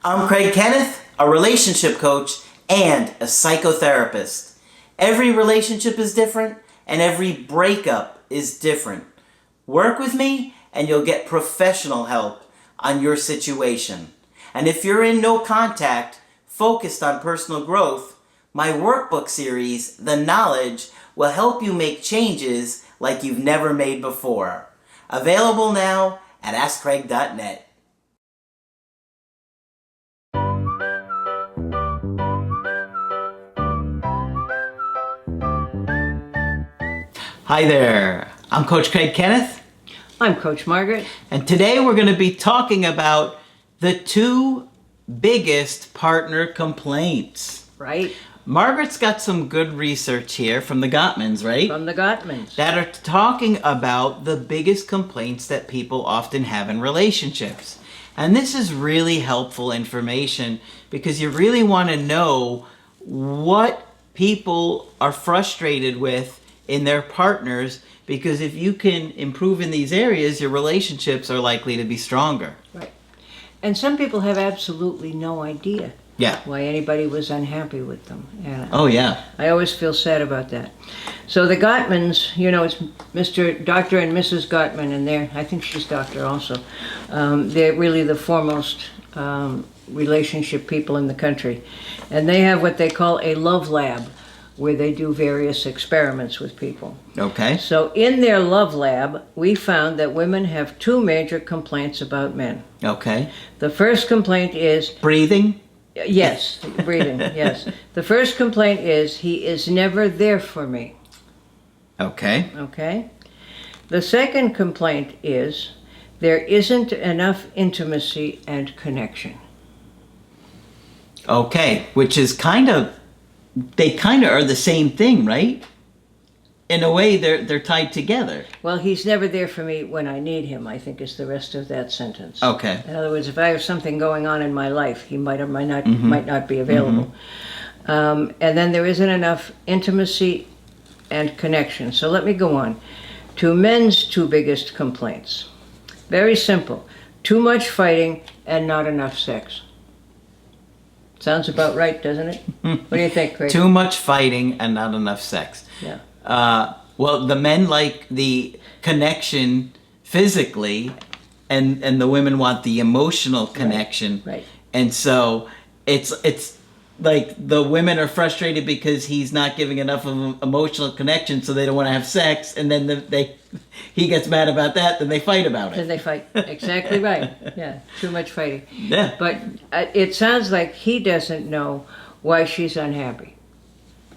I'm Craig Kenneth, a relationship coach and a psychotherapist. Every relationship is different and every breakup is different. Work with me and you'll get professional help on your situation. And if you're in no contact, focused on personal growth, my workbook series, The Knowledge, will help you make changes like you've never made before. Available now at AskCraig.net. Hi there, I'm Coach Craig Kenneth. I'm Coach Margaret. And today we're going to be talking about the two biggest partner complaints. Right. Margaret's got some good research here from the Gottmans, right? From the Gottmans. That are talking about the biggest complaints that people often have in relationships. And this is really helpful information because you really want to know what people are frustrated with in their partners, because if you can improve in these areas, your relationships are likely to be stronger. Right. And some people have absolutely no idea why anybody was unhappy with them. And I always feel sad about that. So the Gottmans, it's Mr. Dr. and Mrs. Gottman, and I think she's doctor also. They're really the foremost relationship people in the country. And they have what they call a love lab, where they do various experiments with people. Okay. So in their love lab, we found that women have two major complaints about men. Okay. The first complaint is... breathing? Yes, breathing, yes. The first complaint is, he is never there for me. Okay. Okay? The second complaint is, there isn't enough intimacy and connection. Okay, which is they kind of are the same thing, right? In a way, they're tied together. Well, he's never there for me when I need him, I think is the rest of that sentence. Okay. In other words, if I have something going on in my life, he might or might not be available. And then there isn't enough intimacy and connection. So let me go on. To men's two biggest complaints. Very simple. Too much fighting and not enough sex. Sounds about right, doesn't it? What do you think, Craig? Too much fighting and not enough sex. Yeah. Well, the men like the connection physically, and the women want the emotional connection. Right. And so it's like the women are frustrated because he's not giving enough of an emotional connection, so they don't want to have sex, and then he gets mad about that, then they fight about it. Then they fight. Exactly right. Yeah, too much fighting. Yeah. But it sounds like he doesn't know why she's unhappy.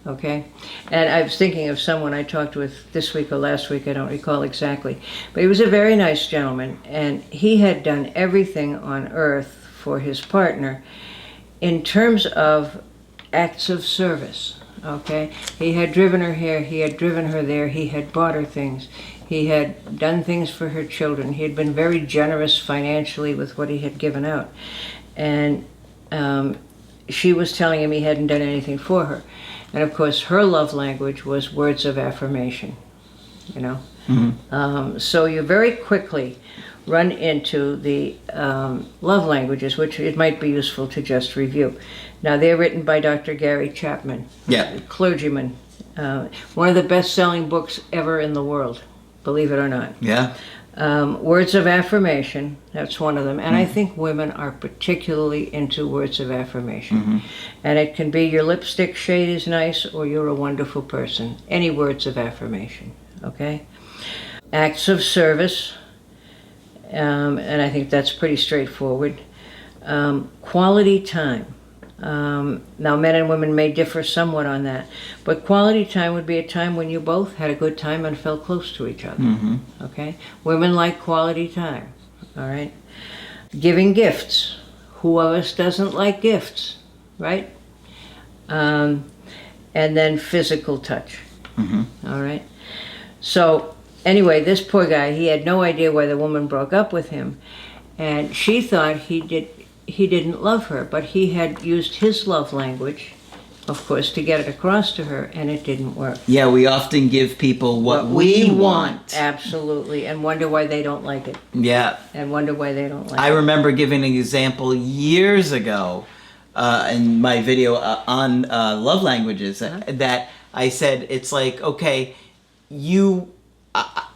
Okay? And I was thinking of someone I talked with this week or last week, I don't recall exactly. But he was a very nice gentleman, and he had done everything on earth for his partner in terms of acts of service. Okay? He had driven her here, he had driven her there, he had bought her things. He had done things for her children. He had been very generous financially with what he had given out. And she was telling him he hadn't done anything for her. And of course, her love language was words of affirmation, So you very quickly run into the love languages, which it might be useful to just review. Now, they're written by Dr. Gary Chapman, clergyman. One of the best-selling books ever in the world, believe it or not. Yeah. Words of affirmation, that's one of them. And I think women are particularly into words of affirmation. And it can be your lipstick shade is nice or you're a wonderful person. Any words of affirmation, okay? Acts of service, and I think that's pretty straightforward. Quality time. Now, men and women may differ somewhat on that, but quality time would be a time when you both had a good time and felt close to each other. Okay? Women like quality time. All right? Giving gifts. Who of us doesn't like gifts, right? And then physical touch. All right? So, anyway, this poor guy, he had no idea why the woman broke up with him, and she thought he didn't love her, but he had used his love language of course, to get it across to her, and it didn't work. Yeah, we often give people what we want. Absolutely, and wonder why they don't like it. Yeah. And wonder why they don't like it. I remember giving an example years ago in my video on love languages that I said, it's like, okay,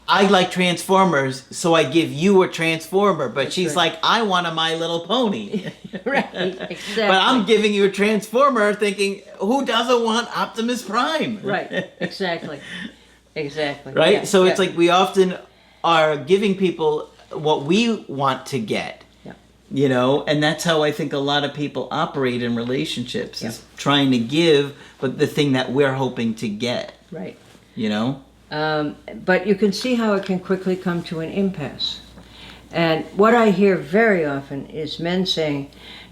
I like Transformers, so I give you a Transformer, but she's like, I want a My Little Pony. Right, exactly. But I'm giving you a Transformer thinking, who doesn't want Optimus Prime? Right, exactly. Exactly. Right? Yeah, So it's like we often are giving people what we want to get. Yeah. You know, and that's how I think a lot of people operate in relationships, Yeah. is trying to give, but the thing that we're hoping to get. Right. You know? But you can see how it can quickly come to an impasse. And what I hear very often is men saying,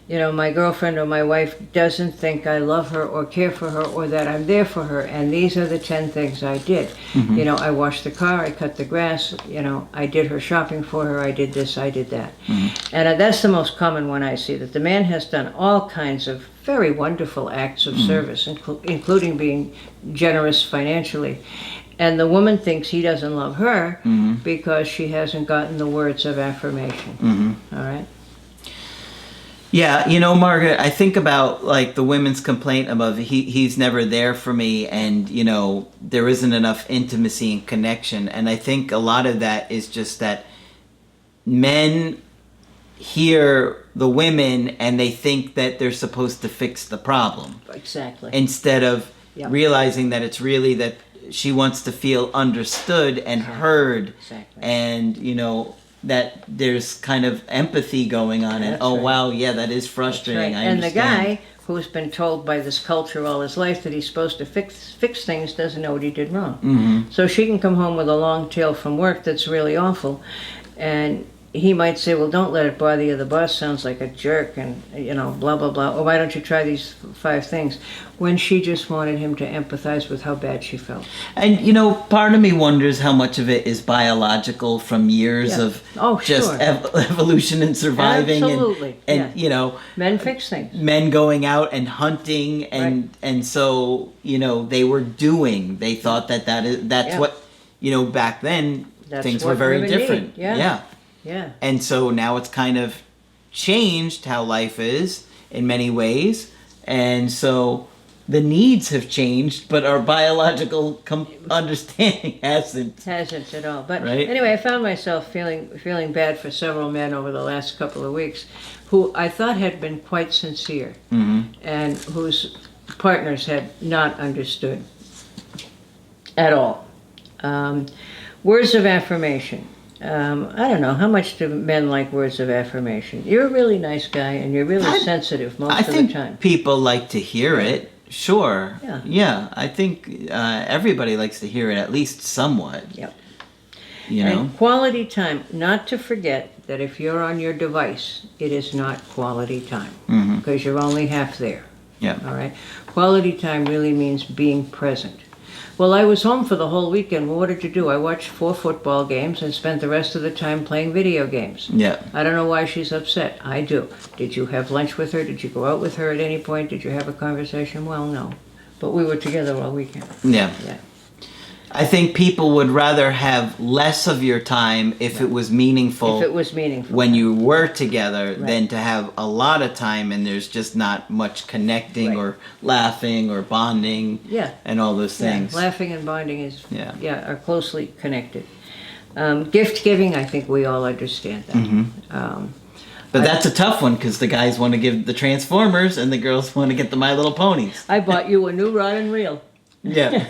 you know, my girlfriend or my wife doesn't think I love her or care for her or that I'm there for her, and these are the 10 things I did. Mm-hmm. You know, I washed the car, I cut the grass, you know, I did her shopping for her, I did this, I did that. Mm-hmm. And that's the most common one I see, that the man has done all kinds of very wonderful acts of service, including being generous financially. And the woman thinks he doesn't love her because she hasn't gotten the words of affirmation. All right? Yeah, you know, Margaret, I think about like the women's complaint about he's never there for me, and you know, there isn't enough intimacy and connection. And I think a lot of that is just that men hear the women and they think that they're supposed to fix the problem. Exactly. Instead of realizing that it's really that she wants to feel understood and heard. Exactly. And, you know, that there's kind of empathy going on, and That's oh right. wow, yeah, that is frustrating. Right. I And the understand. guy who's been told by this culture all his life that he's supposed to fix things doesn't know what he did wrong. So she can come home with a long tail from work that's really awful, and he might say, well, don't let it bother you, the boss sounds like a jerk, and you know, blah blah blah, or why don't you try these 5 things, when she just wanted him to empathize with how bad she felt. And you know, part of me wonders how much of it is biological from years of just sure. evolution and surviving. Absolutely. And you know, Men fix things. men going out and hunting, and so you know, they were doing, they thought that's what, you know, back then things were what very women different. need. Yeah. And so now it's kind of changed how life is in many ways, and so the needs have changed, but our biological understanding hasn't. Hasn't at all. But Right? anyway, I found myself feeling bad for several men over the last couple of weeks who I thought had been quite sincere and whose partners had not understood at all. Words of affirmation. I don't know, how much do men like words of affirmation? You're a really nice guy and you're really sensitive most of the time. People like to hear it. Sure. Yeah. I think everybody likes to hear it at least somewhat. Yep. You know? And quality time, not to forget that if you're on your device, it is not quality time because you're only half there. Yeah. All right? Quality time really means being present. Well, I was home for the whole weekend. Well, what did you do? I watched 4 football games and spent the rest of the time playing video games. Yeah. I don't know why she's upset. I do. Did you have lunch with her? Did you go out with her at any point? Did you have a conversation? Well, no. But we were together all weekend. Yeah. Yeah. I think people would rather have less of your time if it was meaningful. If it was meaningful. When you were together, than to have a lot of time and there's just not much connecting or laughing or bonding and all those things. Yeah. Laughing and bonding is are closely connected. Gift giving, I think we all understand that. But that's a tough one because the guys want to give the Transformers and the girls want to get the My Little Ponies. I bought you a new rod and reel. Yeah.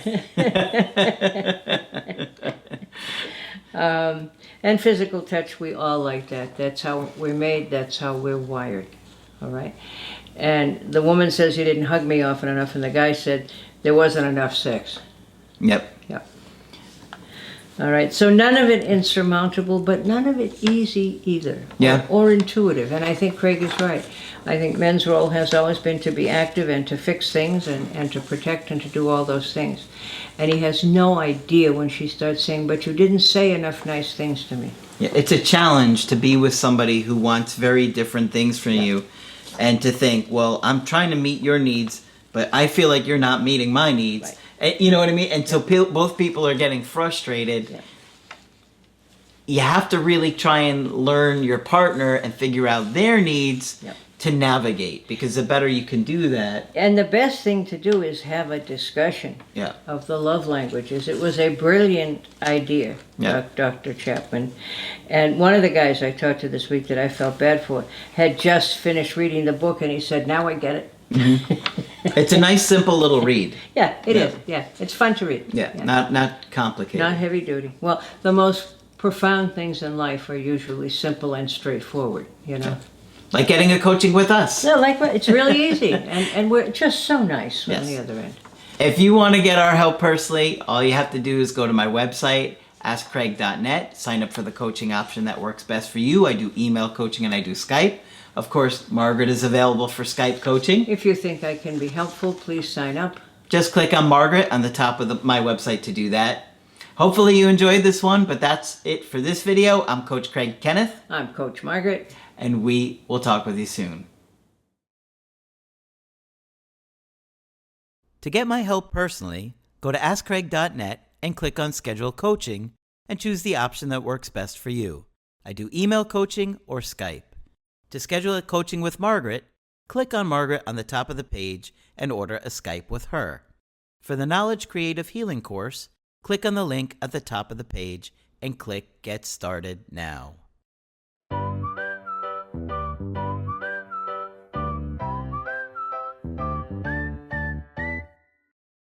And physical touch, we all like that. That's how we're made. That's how we're wired. All right? And the woman says, you didn't hug me often enough. And the guy said, there wasn't enough sex. Yep. Yep. All right. So none of it insurmountable, but none of it easy either. Yeah. Or intuitive. And I think Craig is right. I think men's role has always been to be active and to fix things and to protect and to do all those things. And he has no idea when she starts saying, but you didn't say enough nice things to me. Yeah, it's a challenge to be with somebody who wants very different things from you and to think, well, I'm trying to meet your needs, but I feel like you're not meeting my needs. Right. And, you know what I mean? And so both people are getting frustrated. Yeah. You have to really try and learn your partner and figure out their needs Yep. to navigate, because the better you can do that. And the best thing to do is have a discussion Yeah. of the love languages. It was a brilliant idea, Yeah. Dr. Chapman. And one of the guys I talked to this week that I felt bad for had just finished reading the book, and he said, now I get it. It's a nice, simple little read. Yeah, it Yeah. is. Yeah, it's fun to read. Yeah, not complicated. Not heavy duty. Well, the most profound things in life are usually simple and straightforward, you know. Like getting a coaching with us. No, like it's really easy, and we're just so nice on Yes. the other end. If you want to get our help personally, all you have to do is go to my website, askcraig.net, sign up for the coaching option that works best for you. I do email coaching and I do Skype. Of course, Margaret is available for Skype coaching. If you think I can be helpful, please sign up. Just click on Margaret on the top of my website to do that. Hopefully you enjoyed this one, but that's it for this video. I'm Coach Craig Kenneth. I'm Coach Margaret. And we will talk with you soon. To get my help personally, go to askcraig.net and click on Schedule Coaching and choose the option that works best for you. I do email coaching or Skype. To schedule a coaching with Margaret, click on Margaret on the top of the page and order a Skype with her. For the Knowledge Creative Healing course, click on the link at the top of the page and click Get Started Now.